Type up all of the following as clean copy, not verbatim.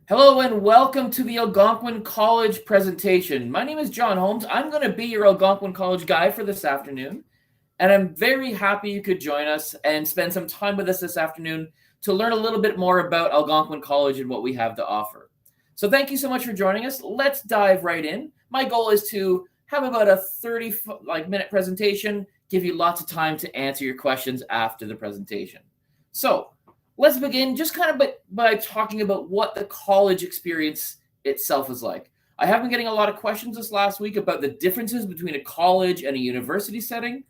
Hello and welcome to the Algonquin College presentation. My name is John Holmes. I'm going to be your Algonquin College guide for this afternoon, and I'm very happy you could join us and spend some time with us this afternoon to learn a little bit more about Algonquin College and what we have to offer. So thank you so much for joining us. Let's dive right in. My goal is to have about a 30-minute presentation, give you lots of time to answer your questions after the presentation. So let's begin just kind of by talking about what the college experience itself is like. I have been getting a lot of questions this last week about the differences between a college and a university setting.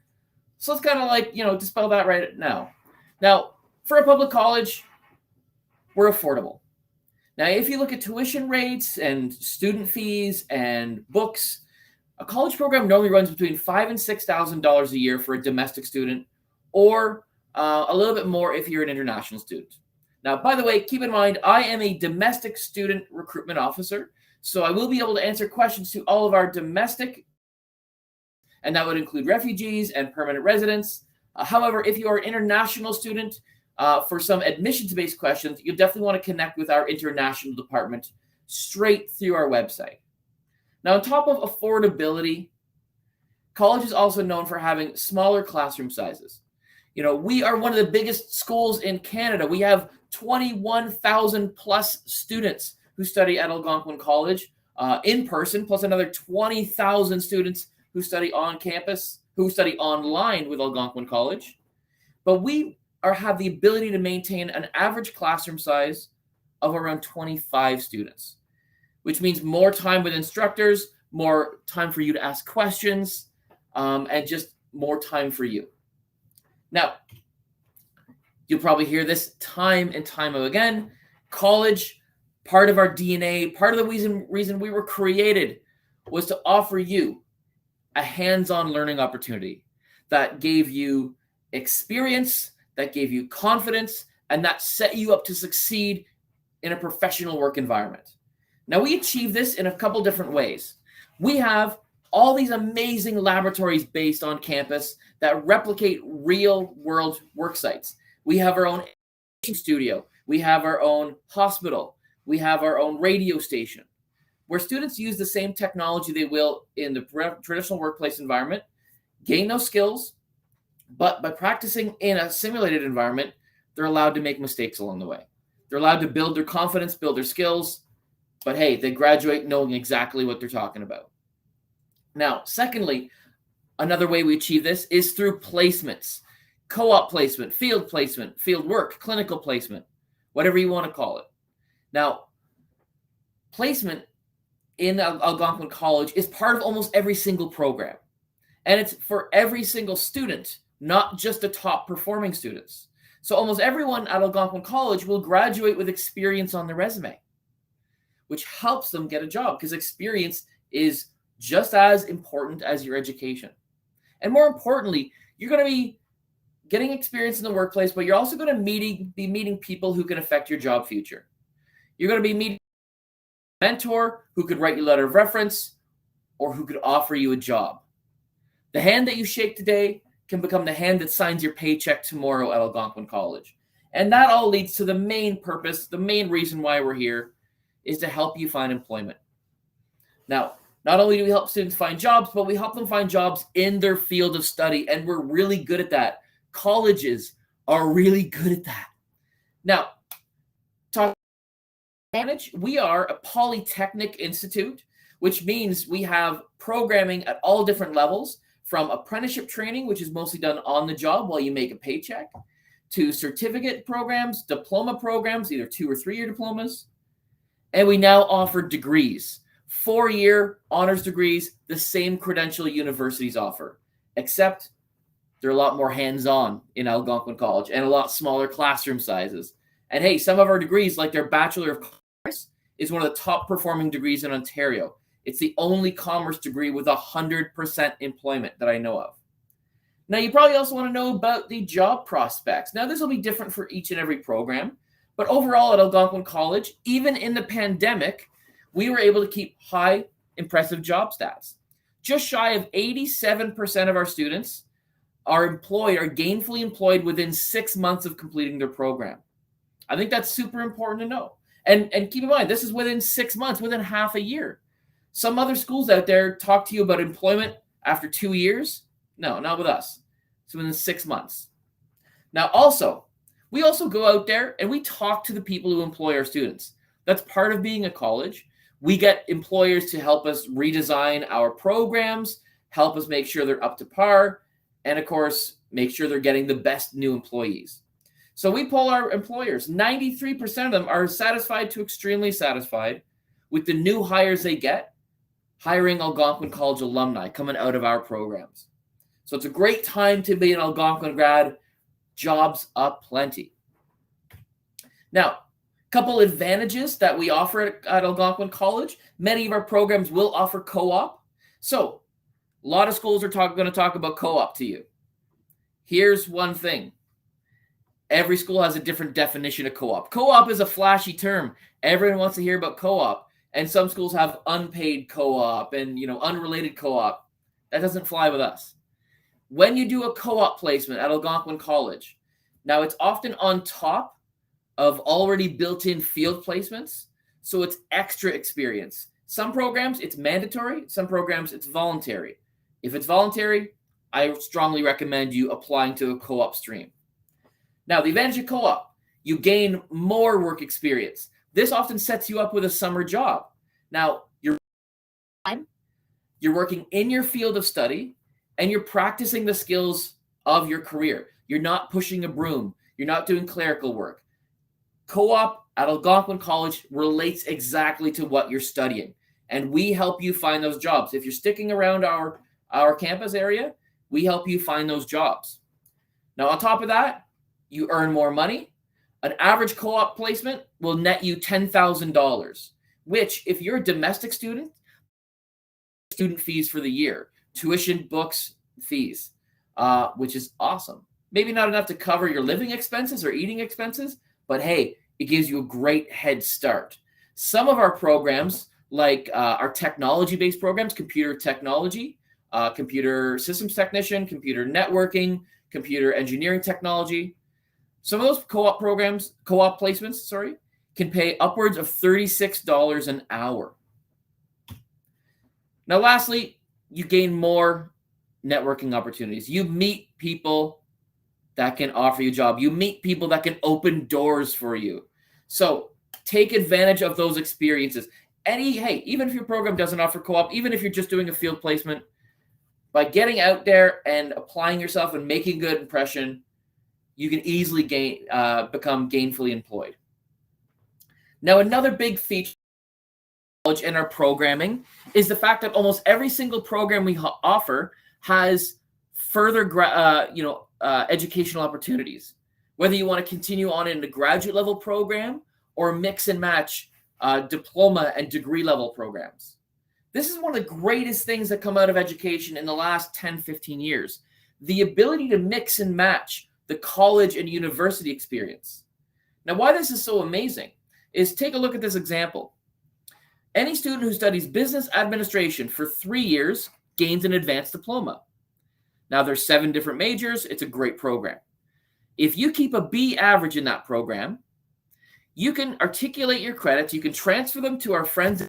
So let's kind of dispel that right now. Now, for a public college, we're affordable. Now, if you look at tuition rates and student fees and books, a college program normally runs between $5,000 and $6,000 a year for a domestic student, or a little bit more if you're an international student. Now, by the way, keep in mind, I am a domestic student recruitment officer, so I will be able to answer questions to all of our domestic, and that would include refugees and permanent residents. However, if you are an international student, for some admissions-based questions, you'll definitely want to connect with our international department straight through our website. Now, on top of affordability, college is also known for having smaller classroom sizes. You know, we are one of the biggest schools in Canada. We have 21,000 plus students who study at Algonquin College in person, plus another 20,000 students who study on campus, who study online with Algonquin College. But we have the ability to maintain an average classroom size of around 25 students, which means more time with instructors, more time for you to ask questions, and just more time for you. Now, you'll probably hear this time and time again. College, part of our DNA, part of the reason we were created was to offer you a hands-on learning opportunity that gave you experience, that gave you confidence, and that set you up to succeed in a professional work environment. Now, we achieve this in a couple different ways. We have all these amazing laboratories based on campus that replicate real-world work sites. We have our own studio. We have our own hospital. We have our own radio station, where students use the same technology they will in the traditional workplace environment, gain those skills, but by practicing in a simulated environment, they're allowed to make mistakes along the way. They're allowed to build their confidence, build their skills, but hey, they graduate knowing exactly what they're talking about. Now, secondly, another way we achieve this is through placements, co-op placement, field work, clinical placement, whatever you want to call it. Now, placement in Algonquin College is part of almost every single program. And it's for every single student, not just the top performing students. So almost everyone at Algonquin College will graduate with experience on their resume, which helps them get a job because experience is just as important as your education. And more importantly, you're going to be getting experience in the workplace, but you're also going to be meeting people who can affect your job future. You're going to be meeting a mentor who could write you a letter of reference or who could offer you a job. The hand that you shake today can become the hand that signs your paycheck tomorrow at Algonquin College. And that all leads to the main purpose, the main reason why we're here is to help you find employment. Now, not only do we help students find jobs, but we help them find jobs in their field of study, and we're really good at that. Colleges are really good at that. Now, we are a polytechnic institute, which means we have programming at all different levels, from apprenticeship training, which is mostly done on the job while you make a paycheck, to certificate programs, diploma programs, either 2 or 3 year diplomas. And we now offer degrees, 4-year honors degrees, the same credential universities offer, except they're a lot more hands-on in Algonquin College and a lot smaller classroom sizes. And hey, some of our degrees, like their Bachelor of Commerce, is one of the top performing degrees in Ontario. It's the only commerce degree with 100% employment that I know of. Now, you probably also want to know about the job prospects. Now, this will be different for each and every program, but overall at Algonquin College, even in the pandemic, we were able to keep high, impressive job stats. Just shy of 87% of our students are gainfully employed within 6 months of completing their program. I think that's super important to know. And keep in mind, this is within 6 months, within half a year. Some other schools out there talk to you about employment after 2 years. No, not with us. It's within 6 months. Now, we also go out there and we talk to the people who employ our students. That's part of being a college. We get employers to help us redesign our programs, help us make sure they're up to par, and of course, make sure they're getting the best new employees. So we poll our employers. 93% of them are satisfied to extremely satisfied with the new hires they get, hiring Algonquin College alumni coming out of our programs. So it's a great time to be an Algonquin grad. Jobs up plenty. Now, a couple advantages that we offer at Algonquin College. Many of our programs will offer co-op. So a lot of schools are going to talk about co-op to you. Here's one thing. Every school has a different definition of co-op. Co-op is a flashy term. Everyone wants to hear about co-op. And some schools have unpaid co-op and unrelated co-op. That doesn't fly with us. When you do a co-op placement at Algonquin College, now it's often on top of already built-in field placements, so it's extra experience. Some programs, it's mandatory. Some programs, it's voluntary. If it's voluntary, I strongly recommend you applying to a co-op stream. Now, the advantage of co-op, you gain more work experience. This often sets you up with a summer job. Now, you're working in your field of study, and you're practicing the skills of your career. You're not pushing a broom. You're not doing clerical work. Co-op at Algonquin College relates exactly to what you're studying. And we help you find those jobs. If you're sticking around our campus area, we help you find those jobs. Now, on top of that, you earn more money. An average co-op placement will net you $10,000, which if you're a domestic student fees for the year. Tuition, books, fees, which is awesome. Maybe not enough to cover your living expenses or eating expenses, but hey, it gives you a great head start. Some of our programs, like our technology-based programs, computer technology, computer systems technician, computer networking, computer engineering technology, some of those co-op placements, can pay upwards of $36 an hour. Now, lastly, you gain more networking opportunities. You meet people that can offer you a job. You meet people that can open doors for you. So take advantage of those experiences. Even if your program doesn't offer co-op, even if you're just doing a field placement, by getting out there and applying yourself and making a good impression, you can easily become gainfully employed. Now, another big feature in our programming is the fact that almost every single program we offer has further educational opportunities. Whether you want to continue on in a graduate level program or mix and match diploma and degree level programs. This is one of the greatest things that come out of education in the last 10, 15 years. The ability to mix and match the college and university experience. Now, why this is so amazing is take a look at this example. Any student who studies business administration for 3 years gains an advanced diploma. Now, there's 7 different majors. It's a great program. If you keep a B average in that program, you can articulate your credits. You can transfer them to our friends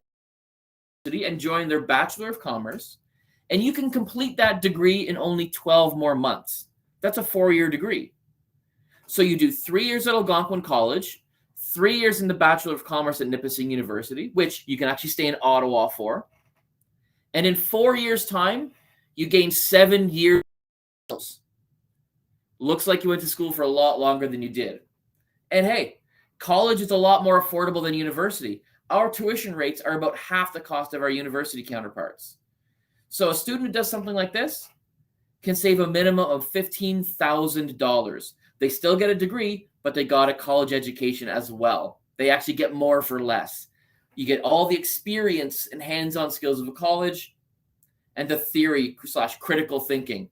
and join their Bachelor of Commerce, and you can complete that degree in only 12 more months. That's a 4-year degree. So you do 3 years at Algonquin College, 3 years in the Bachelor of Commerce at Nipissing University, which you can actually stay in Ottawa for. And in 4 years' time, you gain 7 years. Looks like you went to school for a lot longer than you did. And hey, college is a lot more affordable than university. Our tuition rates are about half the cost of our university counterparts. So a student who does something like this can save a minimum of $15,000. They still get a degree, but they got a college education as well. They actually get more for less. You get all the experience and hands-on skills of a college and the theory/critical thinking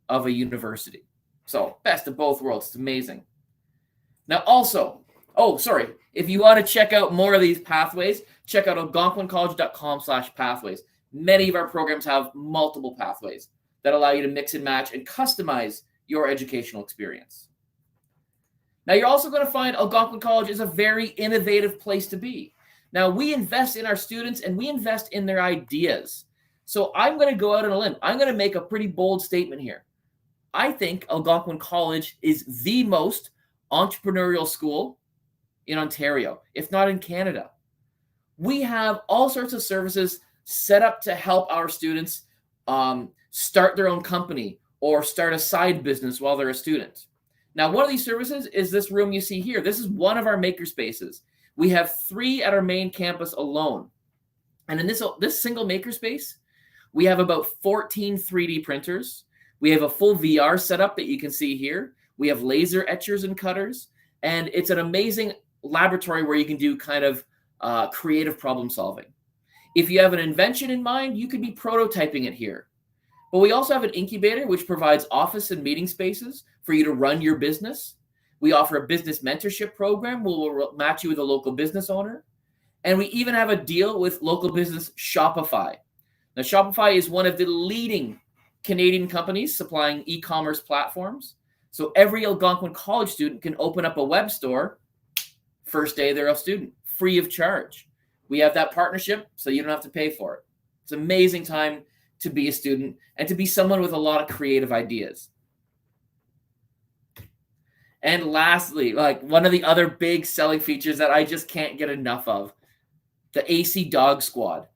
of a university. So best of both worlds. It's amazing. Now also, if you want to check out more of these pathways, check out algonquincollege.com/pathways. Many of our programs have multiple pathways that allow you to mix and match and customize your educational experience. Now, you're also going to find Algonquin College is a very innovative place to be. Now, we invest in our students and we invest in their ideas. So I'm going to go out on a limb. I'm going to make a pretty bold statement here. I think Algonquin College is the most entrepreneurial school in Ontario, if not in Canada. We have all sorts of services set up to help our students start their own company or start a side business while they're a student. Now, one of these services is this room you see here. This is one of our maker spaces. We have 3 at our main campus alone. And in this single maker space, we have about 14 3D printers. We have a full VR setup that you can see here. We have laser etchers and cutters. And it's an amazing laboratory where you can do kind of creative problem solving. If you have an invention in mind, you could be prototyping it here. But we also have an incubator, which provides office and meeting spaces for you to run your business. We offer a business mentorship program where we'll match you with a local business owner. And we even have a deal with local business Shopify. Now, Shopify is one of the leading Canadian companies supplying e-commerce platforms. So every Algonquin College student can open up a web store first day they're a student, free of charge. We have that partnership, so you don't have to pay for it. It's an amazing time to be a student and to be someone with a lot of creative ideas. And lastly, like one of the other big selling features that I just can't get enough of, the AC Dog Squad.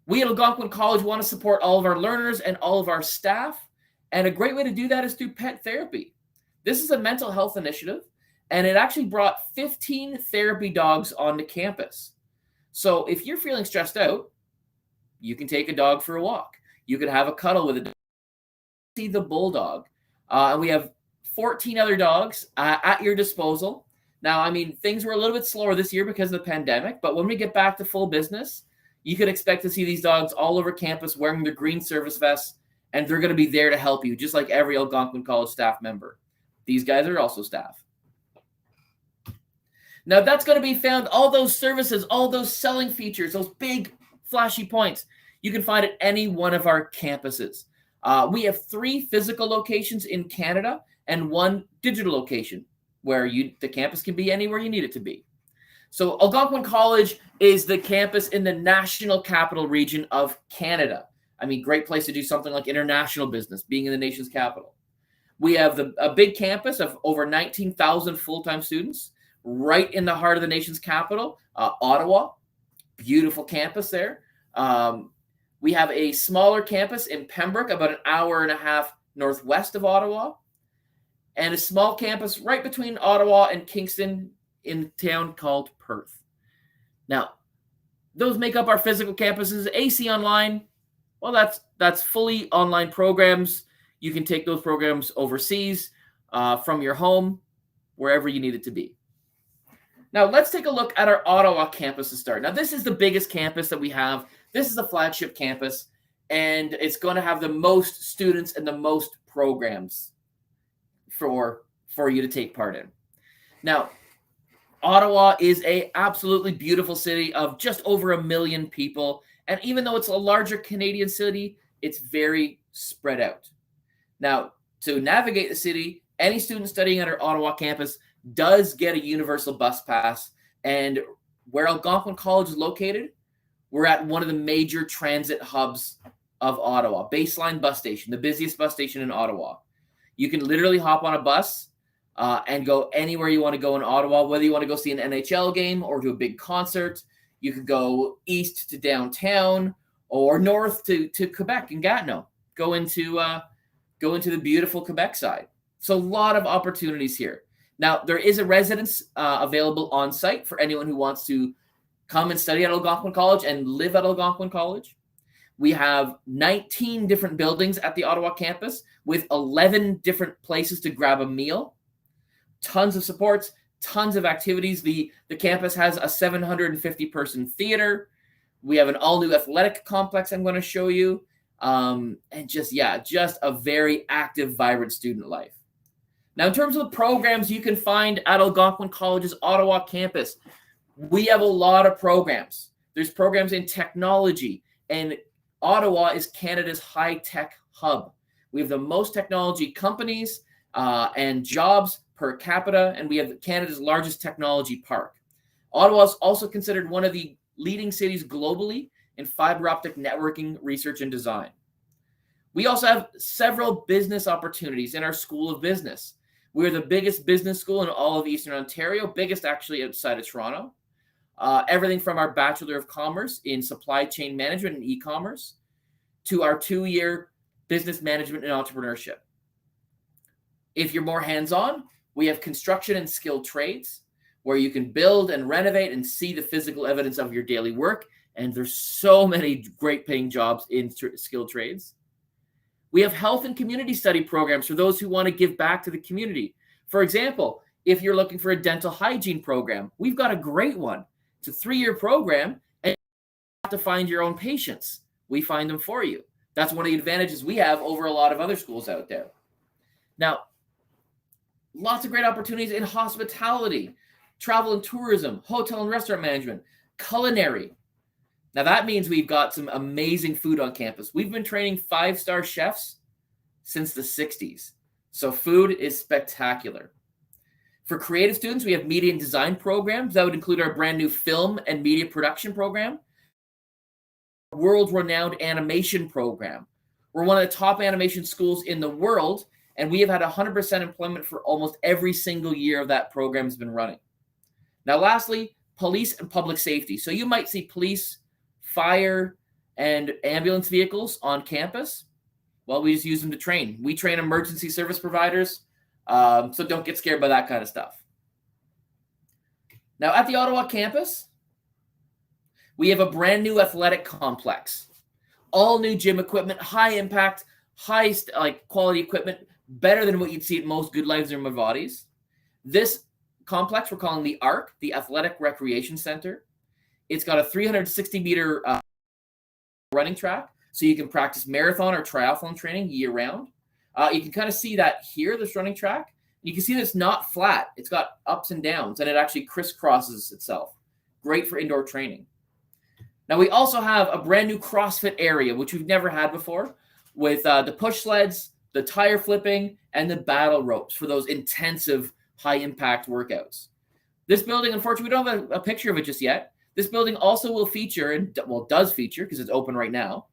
We at Algonquin College want to support all of our learners and all of our staff. And a great way to do that is through pet therapy. This is a mental health initiative, and it actually brought 15 therapy dogs onto campus. So if you're feeling stressed out, you can take a dog for a walk. You could have a cuddle with a dog. See the bulldog. And we have 14 other dogs at your disposal. Now, I mean, things were a little bit slower this year because of the pandemic, but when we get back to full business, you could expect to see these dogs all over campus wearing their green service vests, and they're going to be there to help you, just like every Algonquin College staff member. These guys are also staff. Now, that's going to be found, all those services, all those selling features, those big flashy points, you can find at any one of our campuses. We have 3 physical locations in Canada and 1 digital location where the campus can be anywhere you need it to be. So Algonquin College is the campus in the National Capital Region of Canada. I mean, great place to do something like international business, being in the nation's capital. We have a big campus of over 19,000 full-time students right in the heart of the nation's capital, Ottawa. Beautiful campus there. We have a smaller campus in Pembroke, about an hour and a half northwest of Ottawa, and a small campus right between Ottawa and Kingston in a town called Perth. Now, those make up our physical campuses. AC Online, well, that's fully online programs. You can take those programs overseas from your home, wherever you need it to be. Now, let's take a look at our Ottawa campus to start. Now, this is the biggest campus that we have. This is the flagship campus, and it's going to have the most students and the most programs for you to take part in. Now, Ottawa is a absolutely beautiful city of just over 1 million people, and even though it's a larger Canadian city, it's very spread out. Now, to navigate the city, any student studying at our Ottawa campus does get a universal bus pass, and where Algonquin College is located, we're at one of the major transit hubs of Ottawa, Baseline Bus Station, the busiest bus station in Ottawa. You can literally hop on a bus and go anywhere you want to go in Ottawa, whether you want to go see an NHL game or to a big concert. You could go east to downtown or north to Quebec and Gatineau. Go into the beautiful Quebec side. So a lot of opportunities here. Now, there is a residence available on site for anyone who wants to come and study at Algonquin College and live at Algonquin College. We have 19 different buildings at the Ottawa campus with 11 different places to grab a meal. Tons of supports, tons of activities. The campus has a 750-person theater. We have an all-new athletic complex I'm going to show you. And just a very active, vibrant student life. Now, in terms of the programs you can find at Algonquin College's Ottawa campus, we have a lot of programs. There's programs in technology, and Ottawa is Canada's high-tech hub. We have the most technology companies and jobs per capita, and we have Canada's largest technology park. Ottawa is also considered one of the leading cities globally in fiber optic networking research and design. We also have several business opportunities in our School of Business. We're the biggest business school in all of Eastern Ontario, biggest actually outside of Toronto. Everything from our Bachelor of Commerce in Supply Chain Management and E-commerce to our 2-year Business Management and Entrepreneurship. If you're more hands-on, we have construction and skilled trades, where you can build and renovate and see the physical evidence of your daily work. And there's so many great paying jobs in skilled trades. We have health and community study programs for those who want to give back to the community. For example, if you're looking for a dental hygiene program, we've got a great one. It's a 3-year program, and you have to find your own patients. We find them for you. That's one of the advantages we have over a lot of other schools out there. Now, lots of great opportunities in hospitality, travel and tourism, hotel and restaurant management, culinary. Now that means we've got some amazing food on campus. We've been training 5-star chefs since the 60s. So food is spectacular. For creative students, we have media and design programs. That would include our brand new film and media production program, world-renowned animation program. We're one of the top animation schools in the world, and we have had 100% employment for almost every single year of that program has been running. Now, lastly, police and public safety. So you might see police, fire, and ambulance vehicles on campus. Well, we just use them to train. We train emergency service providers, so don't get scared by that kind of stuff. Now, at the Ottawa campus, we have a brand new athletic complex. All new gym equipment, high impact, high quality equipment, better than what you'd see at most Good Lives or My Bodies. This complex we're calling the ARC, the Athletic Recreation Center. It's got a 360-meter running track, so you can practice marathon or triathlon training year-round. You can kind of see that here, this running track. You can see that it's not flat. It's got ups and downs, and it actually crisscrosses itself. Great for indoor training. Now, we also have a brand new CrossFit area, which we've never had before, with the push sleds, the tire flipping, and the battle ropes for those intensive high-impact workouts. This building, unfortunately, we don't have a picture of it just yet. This building also will feature, and does feature because it's open right now,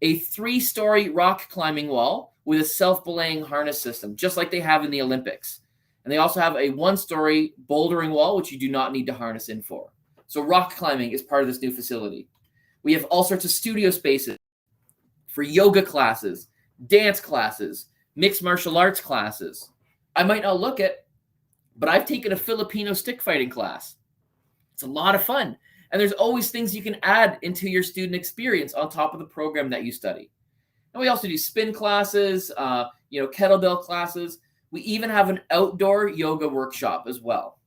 a 3-story rock climbing wall with a self-belaying harness system, just like they have in the Olympics. And they also have a 1-story bouldering wall, which you do not need to harness in for. So rock climbing is part of this new facility. We have all sorts of studio spaces for yoga classes, dance classes, mixed martial arts classes. I might not look it, but I've taken a Filipino stick fighting class. It's a lot of fun. And there's always things you can add into your student experience on top of the program that you study. And we also do spin classes, kettlebell classes. We even have an outdoor yoga workshop as well.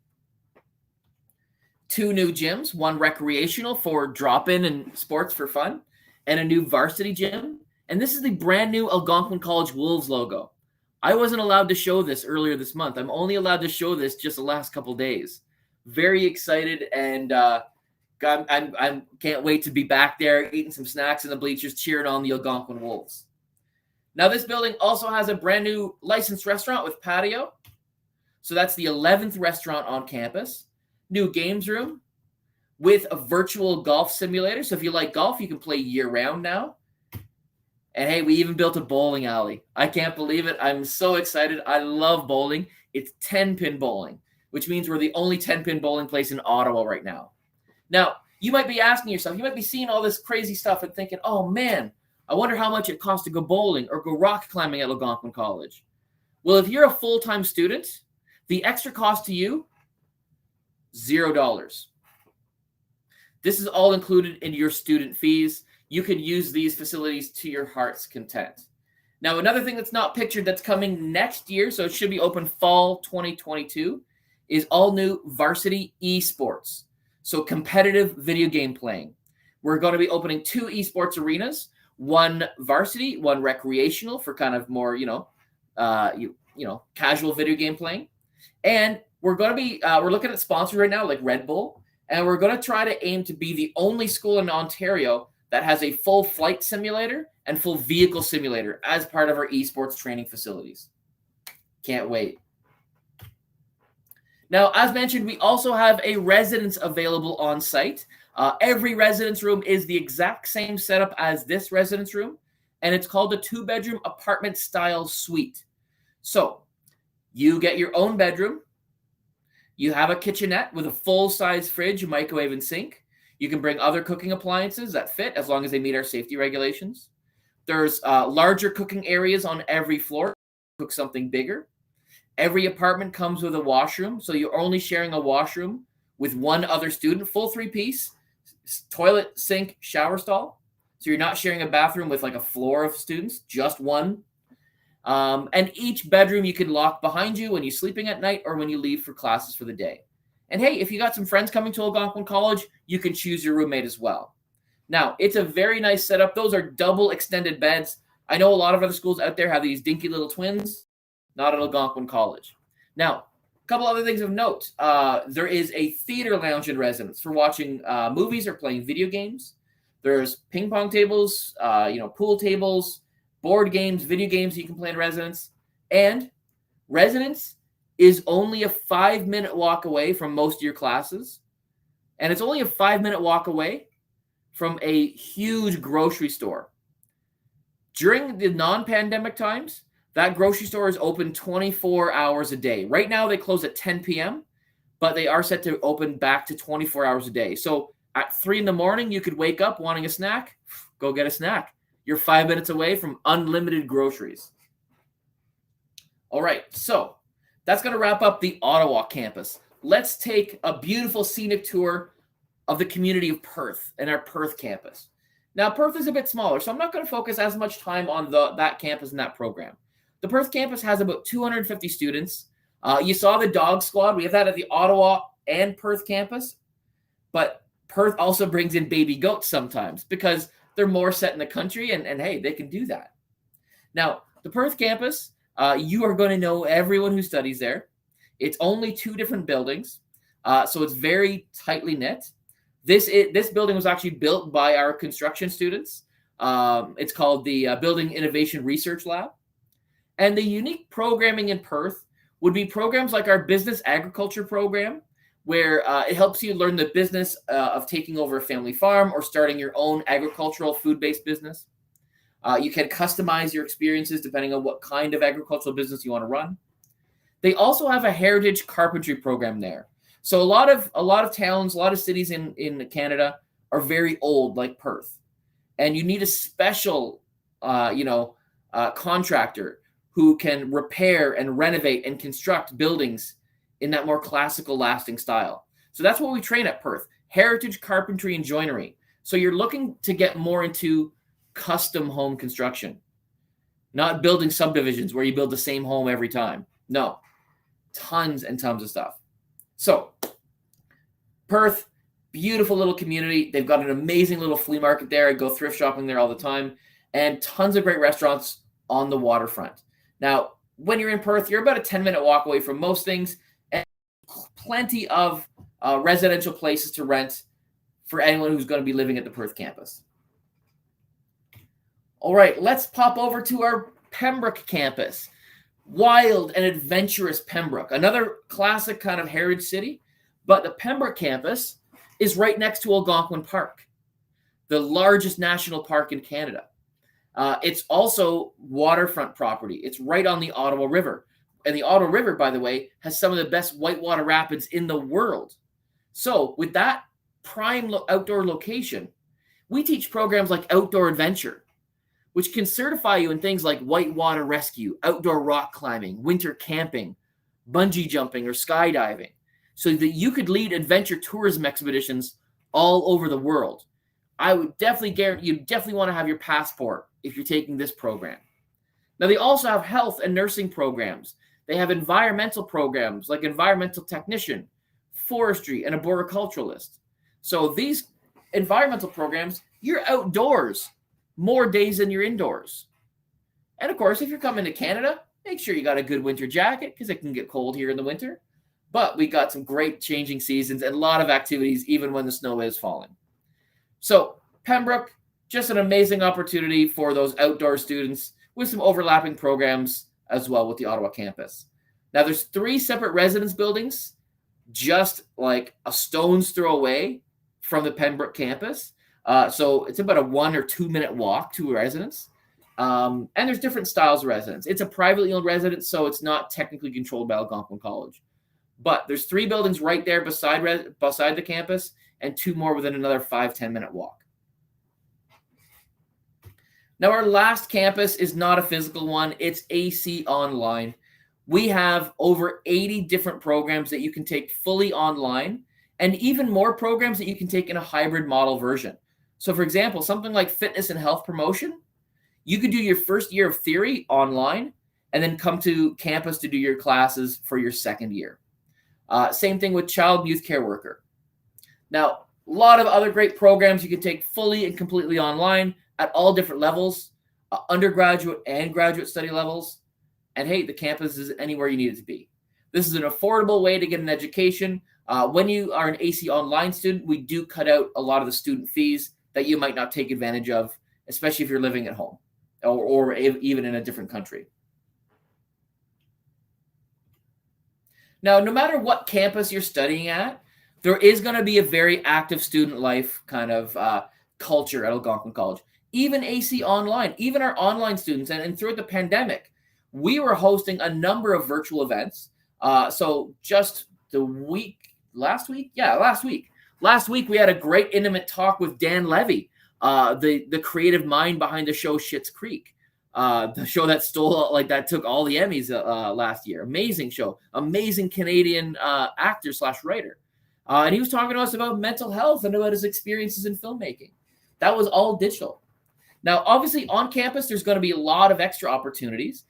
2 new gyms, one recreational for drop-in and sports for fun, and a new varsity gym. And this is the brand new Algonquin College Wolves logo. I wasn't allowed to show this earlier this month. I'm only allowed to show this just the last couple days. Very excited, and I can't wait to be back there eating some snacks in the bleachers, cheering on the Algonquin Wolves. Now, this building also has a brand new licensed restaurant with patio. So that's the 11th restaurant on campus. New games room with a virtual golf simulator. So if you like golf, you can play year-round now. And hey, we even built a bowling alley. I can't believe it. I'm so excited. I love bowling. It's 10-pin bowling, which means we're the only 10-pin bowling place in Ottawa right now. Now, you might be asking yourself, you might be seeing all this crazy stuff and thinking, oh man, I wonder how much it costs to go bowling or go rock climbing at Algonquin College. Well, if you're a full-time student, the extra cost to you, $0. This is all included in your student fees. You can use these facilities to your heart's content. Now, another thing that's not pictured that's coming next year, so it should be open fall 2022, is all new varsity esports. So competitive video game playing. We're going to be opening 2 esports arenas, one varsity, one recreational for kind of more, casual video game playing. And we're going to be, we're looking at sponsors right now like Red Bull, and we're going to try to aim to be the only school in Ontario that has a full flight simulator and full vehicle simulator as part of our esports training facilities. Can't wait. Now, as mentioned, we also have a residence available on site. Every residence room is the exact same setup as this residence room, and it's called a 2-bedroom apartment style suite. So you get your own bedroom. You have a kitchenette with a full-size fridge, microwave, and sink. You can bring other cooking appliances that fit as long as they meet our safety regulations. There's larger cooking areas on every floor. Cook something bigger. Every apartment comes with a washroom, so you're only sharing a washroom with one other student, full 3-piece, toilet, sink, shower stall. So you're not sharing a bathroom with like a floor of students, just one. And each bedroom you can lock behind you when you're sleeping at night or when you leave for classes for the day. And hey, if you got some friends coming to Algonquin College, you can choose your roommate as well. Now, it's a very nice setup. Those are double extended beds. I know a lot of other schools out there have these dinky little twins. Not at Algonquin College. Now, a couple other things of note. There is a theater lounge in residence for watching movies or playing video games. There's ping pong tables, pool tables, board games, video games you can play in residence. And residence is only a 5-minute walk away from most of your classes. And it's only a 5-minute walk away from a huge grocery store. During the non-pandemic times, that grocery store is open 24 hours a day. Right now, they close at 10 p.m., but they are set to open back to 24 hours a day. So at 3 in the morning, you could wake up wanting a snack, go get a snack. You're 5 minutes away from unlimited groceries. All right, so that's going to wrap up the Ottawa campus. Let's take a beautiful scenic tour of the community of Perth and our Perth campus. Now, Perth is a bit smaller, so I'm not going to focus as much time on that campus and that program. The Perth campus has about 250 students. You saw the dog squad. We have that at the Ottawa and Perth campus. But Perth also brings in baby goats sometimes because they're more set in the country, and hey, they can do that. Now, the Perth campus, you are going to know everyone who studies there. It's only 2 different buildings, so it's very tightly knit. This building was actually built by our construction students. It's called the Building Innovation Research Lab. And the unique programming in Perth would be programs like our business agriculture program, where it helps you learn the business of taking over a family farm or starting your own agricultural food-based business. You can customize your experiences depending on what kind of agricultural business you want to run. They also have a heritage carpentry program there. So a lot of towns, a lot of cities in Canada are very old, like Perth, and you need a special, contractor who can repair and renovate and construct buildings in that more classical, lasting style. So that's what we train at Perth: heritage carpentry and joinery. So you're looking to get more into custom home construction, not building subdivisions where you build the same home every time. No, tons and tons of stuff. So Perth, beautiful little community. They've got an amazing little flea market there. I go thrift shopping there all the time, and tons of great restaurants on the waterfront. Now, when you're in Perth, you're about a 10-minute walk away from most things, and plenty of residential places to rent for anyone who's going to be living at the Perth campus. All right, let's pop over to our Pembroke campus. Wild and adventurous Pembroke, another classic kind of heritage city. But the Pembroke campus is right next to Algonquin Park, the largest national park in Canada. It's also waterfront property. It's right on the Ottawa River. And the Ottawa River, by the way, has some of the best whitewater rapids in the world. So with that prime outdoor location, we teach programs like outdoor adventure, which can certify you in things like whitewater rescue, outdoor rock climbing, winter camping, bungee jumping, or skydiving, so that you could lead adventure tourism expeditions all over the world. I would definitely guarantee you definitely want to have your passport if you're taking this program. Now, they also have health and nursing programs. They have environmental programs like environmental technician, forestry, and arboriculturalist. So these environmental programs, you're outdoors more days than you're indoors. And of course, if you're coming to Canada, make sure you got a good winter jacket because it can get cold here in the winter. But we got some great changing seasons and a lot of activities even when the snow is falling. So Pembroke, just an amazing opportunity for those outdoor students with some overlapping programs as well with the Ottawa campus. Now, there's 3 separate residence buildings just like a stone's throw away from the Pembroke campus. So it's about a 1 or 2 minute walk to a residence. And there's different styles of residence. It's a privately owned residence, so it's not technically controlled by Algonquin College. But there's 3 buildings right there beside the campus and 2 more within another 5-10 minute walk. Now, our last campus is not a physical one. It's AC Online. We have over 80 different programs that you can take fully online and even more programs that you can take in a hybrid model version. So, for example, something like fitness and health promotion, you could do your first year of theory online and then come to campus to do your classes for your second year. Same thing with child and youth care worker. Now, a lot of other great programs you can take fully and completely online at all different levels, undergraduate and graduate study levels. And hey, the campus is anywhere you need it to be. This is an affordable way to get an education. When you are an AC Online student, we do cut out a lot of the student fees that you might not take advantage of, especially if you're living at home or even in a different country. Now, no matter what campus you're studying at, there is going to be a very active student life kind of culture at Algonquin College. Even AC Online, even our online students, and throughout the pandemic, we were hosting a number of virtual events. So just last week, we had a great intimate talk with Dan Levy, the creative mind behind the show Schitt's Creek, the show that took all the Emmys last year. Amazing show, amazing Canadian actor / writer. And he was talking to us about mental health and about his experiences in filmmaking. That was all digital. Now, obviously on campus, there's going to be a lot of extra opportunities.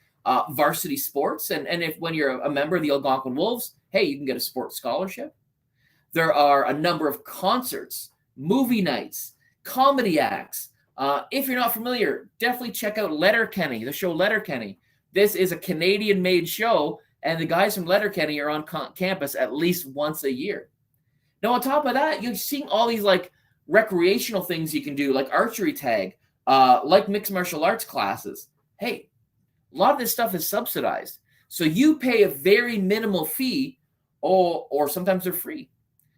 Varsity sports, and when you're a member of the Algonquin Wolves, hey, you can get a sports scholarship. There are a number of concerts, movie nights, comedy acts. If you're not familiar, definitely check out Letterkenny, the show Letterkenny. This is a Canadian-made show, and the guys from Letterkenny are on campus at least once a year. Now, on top of that, you're seeing all these like recreational things you can do, like archery tag, like mixed martial arts classes. Hey, a lot of this stuff is subsidized. So you pay a very minimal fee or sometimes they're free.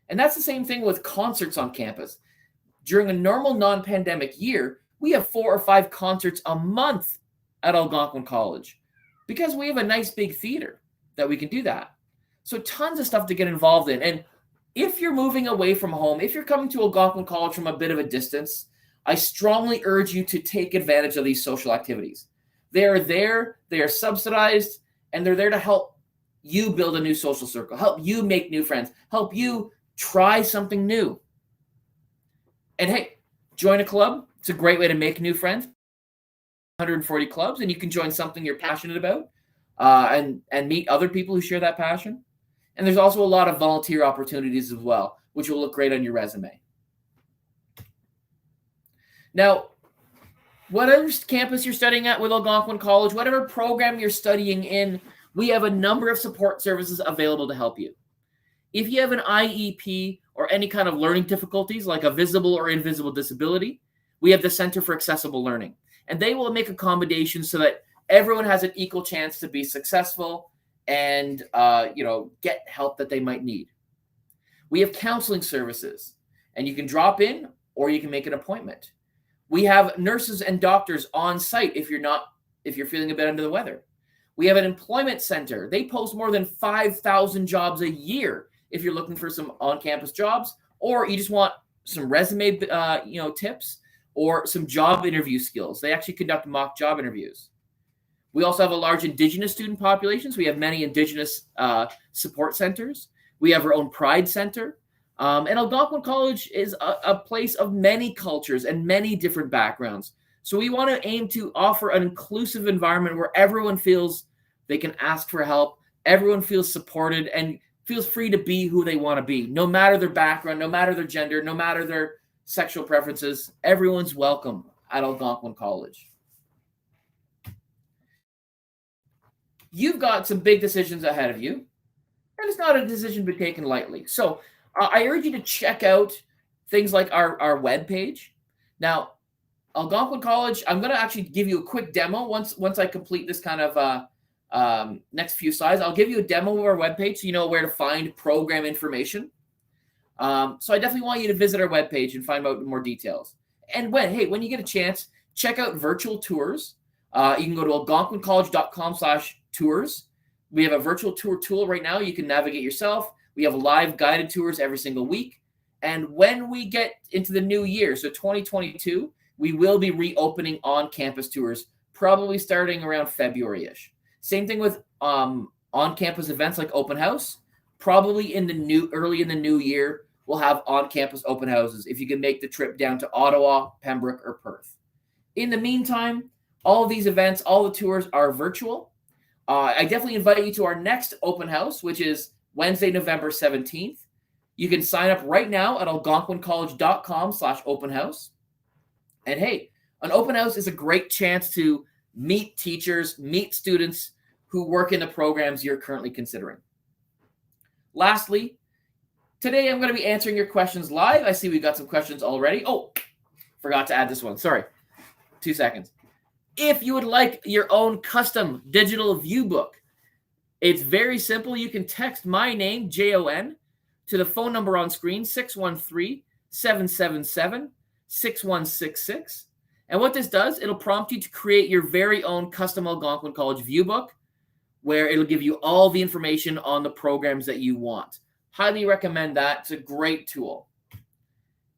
And that's the same thing with concerts on campus. During a normal non-pandemic year, we have 4 or 5 concerts a month at Algonquin College because we have a nice big theater that we can do that. So tons of stuff to get involved in. And if you're moving away from home, if you're coming to Algonquin College from a bit of a distance, I strongly urge you to take advantage of these social activities. They are there, they are subsidized, and they're there to help you build a new social circle, help you make new friends, help you try something new. And hey, join a club. It's a great way to make new friends. 140 clubs, and you can join something you're passionate about and meet other people who share that passion. And there's also a lot of volunteer opportunities as well, which will look great on your resume. Now, whatever campus you're studying at with Algonquin College, whatever program you're studying in, we have a number of support services available to help you. If you have an IEP or any kind of learning difficulties like a visible or invisible disability, we have the Center for Accessible Learning, and they will make accommodations so that everyone has an equal chance to be successful and get help that they might need. We have counseling services, and you can drop in or you can make an appointment. We have nurses and doctors on site if you're feeling a bit under the weather. We have an employment center. They post more than 5,000 jobs a year if you're looking for some on-campus jobs, or you just want some resume tips or some job interview skills. They actually conduct mock job interviews. We also have a large Indigenous student population. So we have many Indigenous support centers. We have our own Pride Center. And Algonquin College is a place of many cultures and many different backgrounds. So we want to aim to offer an inclusive environment where everyone feels they can ask for help, everyone feels supported, and feels free to be who they want to be, no matter their background, no matter their gender, no matter their sexual preferences. Everyone's welcome at Algonquin College. You've got some big decisions ahead of you, and it's not a decision to be taken lightly. So I urge you to check out things like our webpage. Now, Algonquin College, I'm going to actually give you a quick demo once I complete this kind of next few slides, I'll give you a demo of our webpage so you know where to find program information. So I definitely want you to visit our webpage and find out more details. And when you get a chance, check out virtual tours. You can go to algonquincollege.com/tours. We have a virtual tour tool right now. You can navigate yourself. We have live guided tours every single week. And when we get into the new year, so 2022, we will be reopening on-campus tours, probably starting around February-ish. Same thing with on-campus events like open house. Probably early in the new year, we'll have on-campus open houses if you can make the trip down to Ottawa, Pembroke, or Perth. In the meantime, all of these events, all the tours are virtual. I definitely invite you to our next open house, which is Wednesday, November 17th. You can sign up right now at algonquincollege.com/open house. And hey, an open house is a great chance to meet teachers, meet students who work in the programs you're currently considering. Lastly, today I'm going to be answering your questions live. I see we've got some questions already. Oh, forgot to add this one. Sorry. 2 seconds. If you would like your own custom digital view book, it's very simple. You can text my name, Jon, to the phone number on screen, 613-777-6166. And what this does, it'll prompt you to create your very own custom Algonquin College view book, where it'll give you all the information on the programs that you want. Highly recommend that. It's a great tool.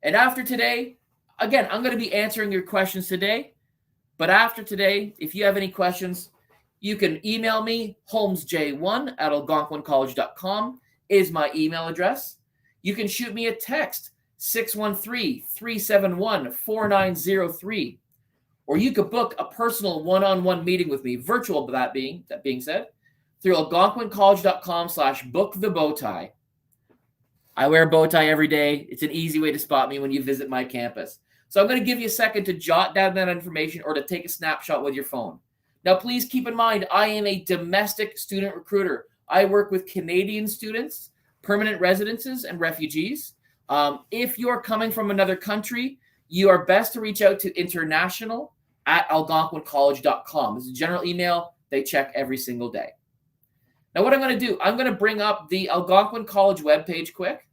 And after today, again, I'm going to be answering your questions today. But after today, if you have any questions, you can email me. holmesj1@algonquincollege.com is my email address. You can shoot me a text, 613-371-4903. Or you could book a personal one-on-one meeting with me, virtual, that being said, through algonquincollege.com/bookthebowtie. I wear a bow tie every day. It's an easy way to spot me when you visit my campus. So I'm going to give you a second to jot down that information or to take a snapshot with your phone. Now, please keep in mind, I am a domestic student recruiter. I work with Canadian students, permanent residences, and refugees. If you're coming from another country, you are best to reach out to international@algonquincollege.com. This is a general email. They check every single day. Now, what I'm going to do, I'm going to bring up the Algonquin College webpage quick.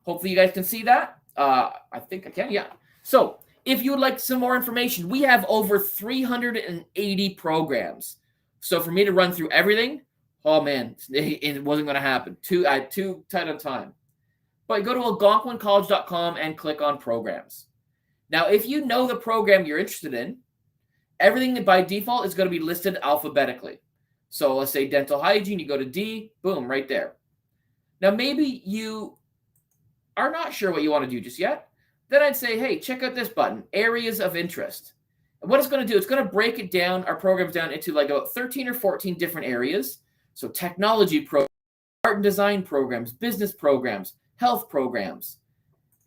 Hopefully you guys can see that. I think I can, yeah. So if you would like some more information, we have over 380 programs. So for me to run through everything, oh man, it wasn't going to happen. I had too tight on time. But go to algonquincollege.com and click on programs. Now, if you know the program you're interested in, everything by default is going to be listed alphabetically. So let's say dental hygiene, you go to D, boom, right there. Now, maybe you are not sure what you want to do just yet. Then I'd say, hey, check out this button, areas of interest. And what it's going to do, it's going to break it down, our programs down into like about 13 or 14 different areas. So technology programs, art and design programs, business programs, health programs.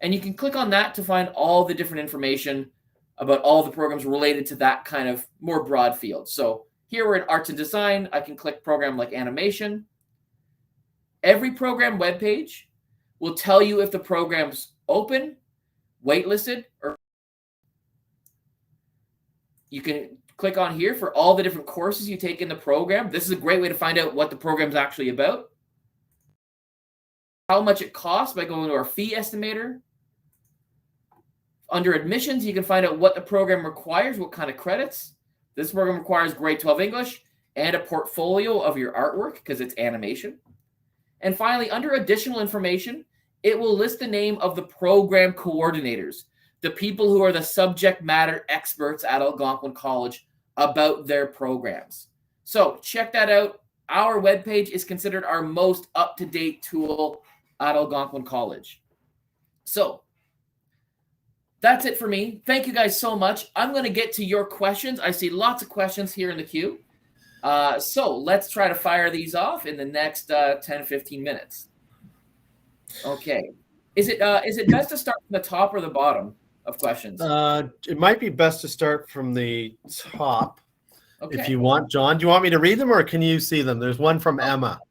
And you can click on that to find all the different information about all the programs related to that kind of more broad field. So here we're in arts and design. I can click program like animation. Every program webpage will tell you if the program's open, waitlisted, or you can click on here for all the different courses you take in the program. This is a great way to find out what the program's actually about. How much it costs by going to our fee estimator. Under admissions, you can find out what the program requires, what kind of credits. This program requires grade 12 English and a portfolio of your artwork because it's animation. And finally, under additional information, it will list the name of the program coordinators, the people who are the subject matter experts at Algonquin College about their programs. So check that out. Our webpage is considered our most up-to-date tool at Algonquin College. So that's it for me. Thank you guys so much. I'm going to get to your questions. I see lots of questions here in the queue. So let's try to fire these off in the next 10, 15 minutes. Okay. Is it best to start from the top or the bottom of questions? It might be best to start from the top. Okay. If you want, John. Do you want me to read them or can you see them? There's one from Emma.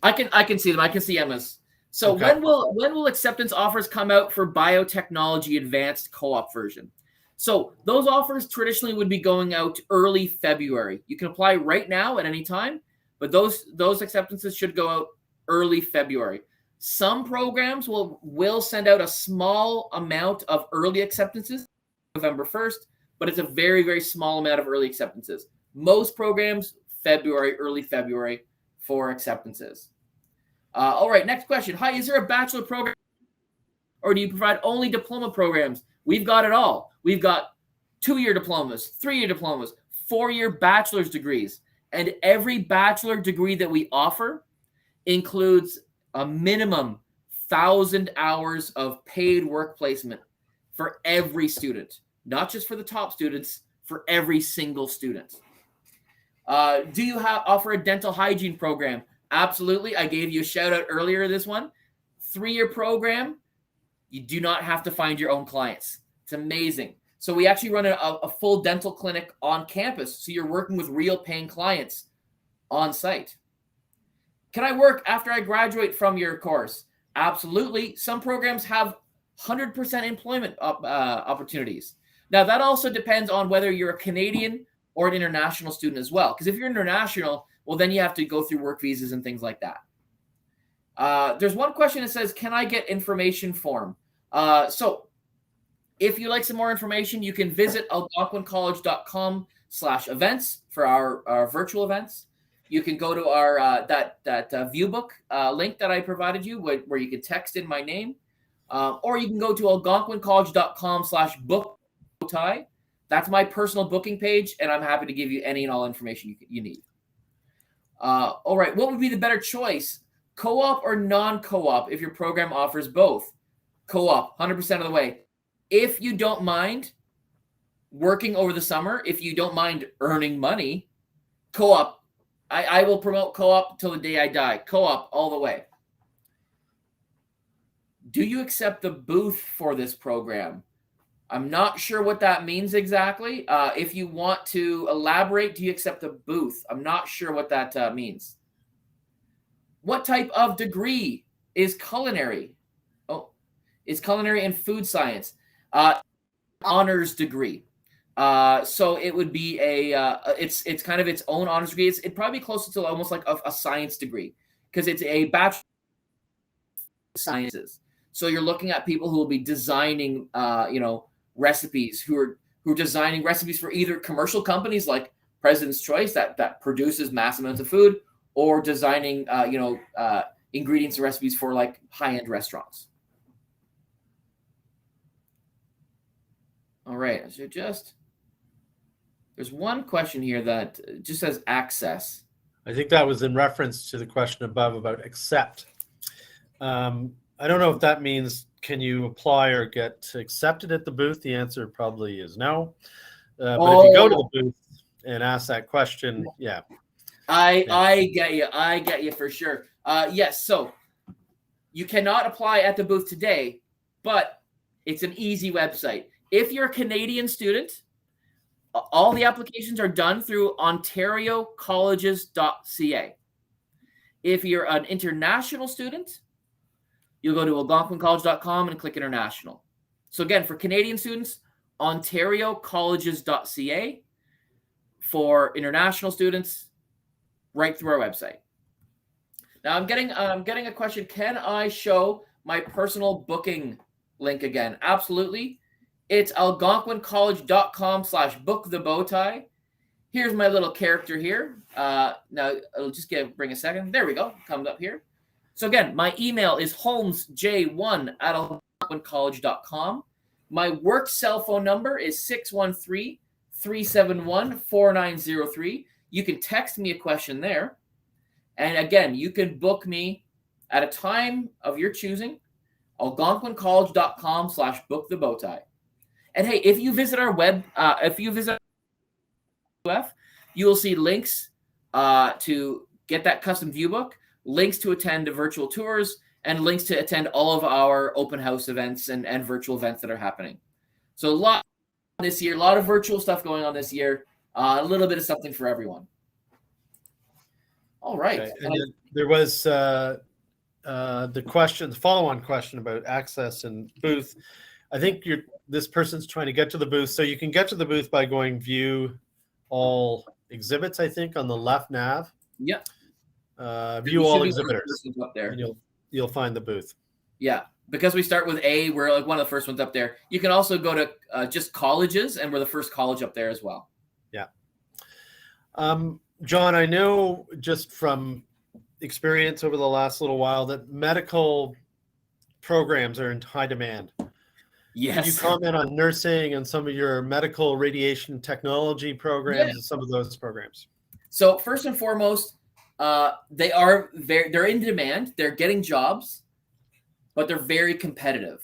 I can see them. I can see Emma's. So okay. when will acceptance offers come out for biotechnology advanced co-op version? So those offers traditionally would be going out early February. You can apply right now at any time, but those acceptances should go out early February. Some programs will send out a small amount of early acceptances November 1st, but it's a very, very small amount of early acceptances. Most programs, early February for acceptances. All right, next question. Hi, is there a bachelor program or do you provide only diploma programs? We've got it all. We've got 2-year diplomas, 3-year diplomas, 4-year bachelor's degrees. And every bachelor degree that we offer includes a minimum 1,000 hours of paid work placement for every student, not just for the top students, for every single student. Do you offer a dental hygiene program? Absolutely. I gave you a shout out earlier this one. 3-year program. You do not have to find your own clients. It's amazing. So we actually run a full dental clinic on campus. So you're working with real paying clients on site. Can I work after I graduate from your course? Absolutely. Some programs have 100% employment opportunities. Now, that also depends on whether you're a Canadian or an international student as well. Because if you're international, well, then you have to go through work visas and things like that. There's one question that says, can I get information form? So if you'd like some more information, you can visit algonquincollege.com/events for our virtual events. You can go to our that view book link that I provided you where you can text in my name. Or you can go to algonquincollege.com/book. That's my personal booking page, and I'm happy to give you any and all information you need. All right, what would be the better choice? Co-op or non-co-op if your program offers both? Co-op, 100% of the way. If you don't mind working over the summer, if you don't mind earning money, co-op. I will promote co-op till the day I die. Co-op all the way. Do you accept the booth for this program? I'm not sure what that means exactly. If you want to elaborate, do you accept the booth? I'm not sure what that means. What type of degree is culinary? Oh, it's culinary and food science. Honors degree. So it would be it's kind of its own honors degree. It'd probably be closer to almost like a science degree because it's a bachelor of sciences. So you're looking at people who will be designing, recipes, who are designing recipes for either commercial companies like President's Choice that produces mass amounts of food, or designing, ingredients and recipes for like high-end restaurants. All right, so there's one question here that just says access. I think that was in reference to the question above about accept. I don't know if that means can you apply or get accepted at the booth? The answer probably is no. But if you go to the booth and ask that question, yeah. I get you for sure. Yes, so you cannot apply at the booth today, but it's an easy website. If you're a Canadian student, all the applications are done through ontariocolleges.ca. If you're an international student, you'll go to algonquincollege.com and click international. So again, for Canadian students, ontariocolleges.ca. For international students, right through our website. Now I'm getting a question. Can I show my personal booking link again? Absolutely. It's algonquincollege.com/bookthebowtie. Here's my little character here. Now it'll just bring a second. There we go. Comes up here. So again, my email is holmesj1@algonquincollege.com. My work cell phone number is 613-371-4903. You can text me a question there. And again, you can book me at a time of your choosing, algonquincollege.com/bookthebowtie. And hey, if you visit our CCUF, you will see links to get that custom view book, links to attend virtual tours, and links to attend all of our open house events and virtual events that are happening. So a lot this year, a lot of virtual stuff going on this year, a little bit of something for everyone. All right. Okay. And there was the follow-on question about access and booth. I think this person's trying to get to the booth. So you can get to the booth by going view all exhibits, I think, on the left nav. Yeah. View all exhibitors, up there. and you'll find the booth. Yeah, because we start with A, we're like one of the first ones up there. You can also go to just colleges, and we're the first college up there as well. Yeah. John, I know just from experience over the last little while that medical programs are in high demand. Yes. Can you comment on nursing and some of your medical radiation technology programs and some of those programs? So first and foremost, they're in demand. They're getting jobs, but they're very competitive.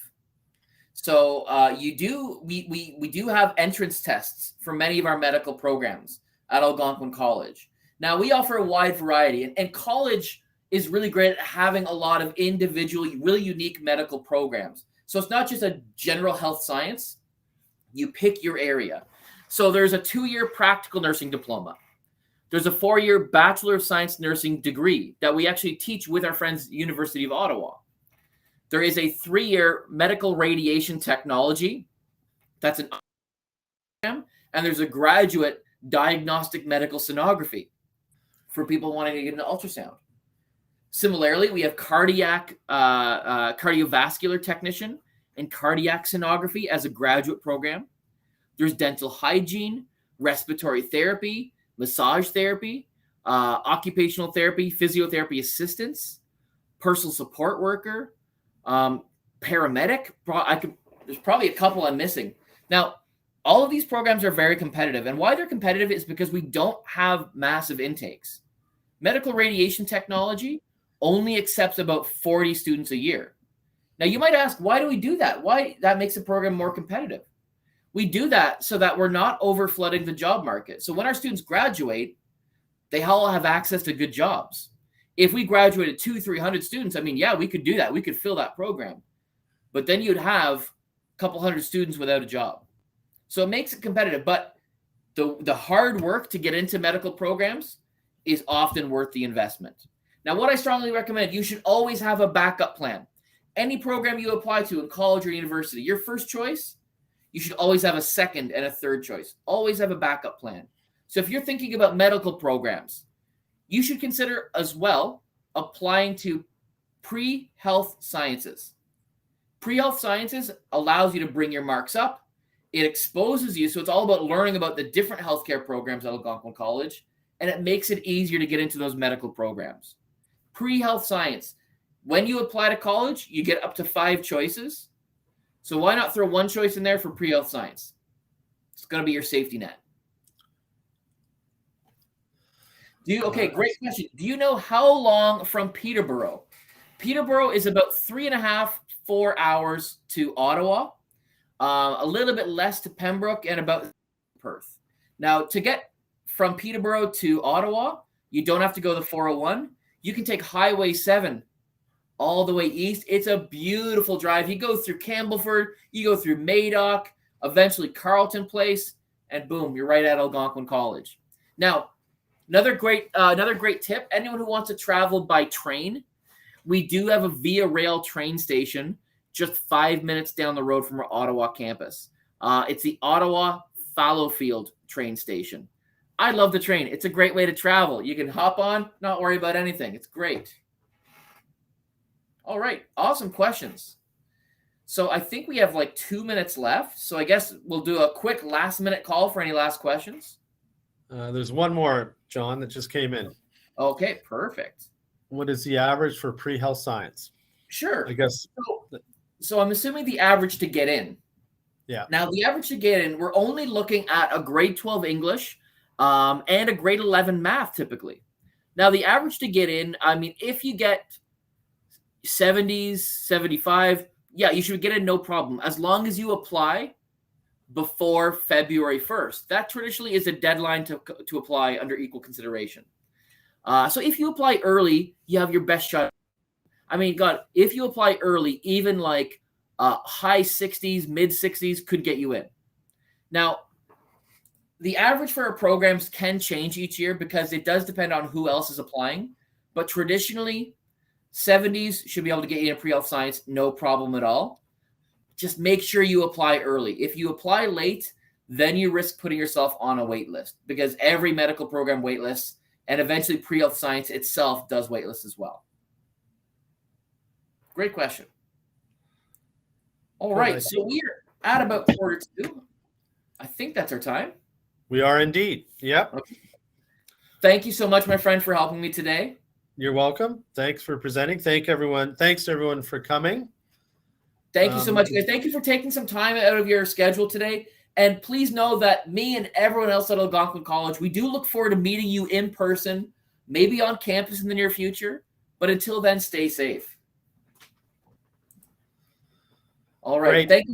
So we do have entrance tests for many of our medical programs at Algonquin College. Now we offer a wide variety, and college is really great at having a lot of individual, really unique medical programs. So it's not just a general health science. You pick your area. So there's a 2-year practical nursing diploma. There's a 4-year Bachelor of Science nursing degree that we actually teach with our friends, University of Ottawa. There is a 3-year medical radiation technology. That's an program. And there's a graduate diagnostic medical sonography for people wanting to get an ultrasound. Similarly, we have cardiovascular technician and cardiac sonography as a graduate program. There's dental hygiene, respiratory therapy, massage therapy, occupational therapy, physiotherapy assistance, personal support worker, paramedic. There's probably a couple I'm missing. Now, all of these programs are very competitive. And why they're competitive is because we don't have massive intakes. Medical radiation technology only accepts about 40 students a year. Now, you might ask, why do we do that? Why? That makes the program more competitive. We do that so that we're not overflooding the job market. So when our students graduate, they all have access to good jobs. If we graduated 200-300 students, I mean, yeah, we could do that. We could fill that program. But then you'd have a couple hundred students without a job. So it makes it competitive. But the hard work to get into medical programs is often worth the investment. Now, what I strongly recommend, you should always have a backup plan. Any program you apply to in college or university, your first choice, you should always have a second and a third choice. Always have a backup plan. So if you're thinking about medical programs, you should consider as well applying to pre-health sciences. Pre-health sciences allows you to bring your marks up. It exposes you. So it's all about learning about the different healthcare programs at Algonquin College, and it makes it easier to get into those medical programs. Pre-health science. When you apply to college, you get up to 5 choices. So why not throw one choice in there for pre-health science? It's going to be your safety net. Okay, great question. Do you know how long from Peterborough? Peterborough is about 3.5-4 hours to Ottawa, a little bit less to Pembroke, and about Perth. Now, to get from Peterborough to Ottawa, you don't have to go the 401. You can take Highway 7 all the way east. It's a beautiful drive. You go through Campbellford, you go through Madoc, eventually Carleton Place, and boom, you're right at Algonquin College. Now, another great tip, anyone who wants to travel by train, we do have a Via Rail train station just 5 minutes down the road from our Ottawa campus. It's the Ottawa Fallowfield train station. I love the train. It's a great way to travel. You can hop on, not worry about anything. It's great. All right. Awesome questions. So I think we have like 2 minutes left. So I guess we'll do a quick last minute call for any last questions. There's one more, John, that just came in. Okay, perfect. What is the average for pre-health science? Sure. I guess. So I'm assuming the average to get in. Yeah. Now, the average to get in, we're only looking at a grade 12 English and a grade 11 math typically. Now, the average to get in, I mean, if you get 70s, 75, yeah, you should get in no problem, as long as you apply before February 1st. That traditionally is a deadline to apply under equal consideration. So if you apply early, you have your best shot. I mean, God, if you apply early, even like high 60s, mid 60s could get you in. Now, the average for our programs can change each year because it does depend on who else is applying. But traditionally, 70s should be able to get you in pre-health science, no problem at all. just make sure you apply early. If you apply late, then you risk putting yourself on a wait list, because every medical program wait lists, and eventually pre-health science itself does wait lists as well. Great question. All right, so we're at about 1:45. I think that's our time. We are indeed. Yep. Okay. Thank you so much, my friend, for helping me today. You're welcome. Thanks for presenting. Thanks to everyone for coming. Thank you so much, guys. Thank you for taking some time out of your schedule today. And please know that me and everyone else at Algonquin College, we do look forward to meeting you in person, maybe on campus in the near future. But until then, stay safe. All right. Great.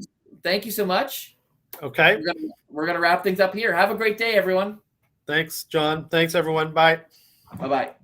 Thank you so much. Okay. We're gonna wrap things up here. Have a great day, everyone. Thanks, John. Thanks, everyone. Bye. Bye-bye.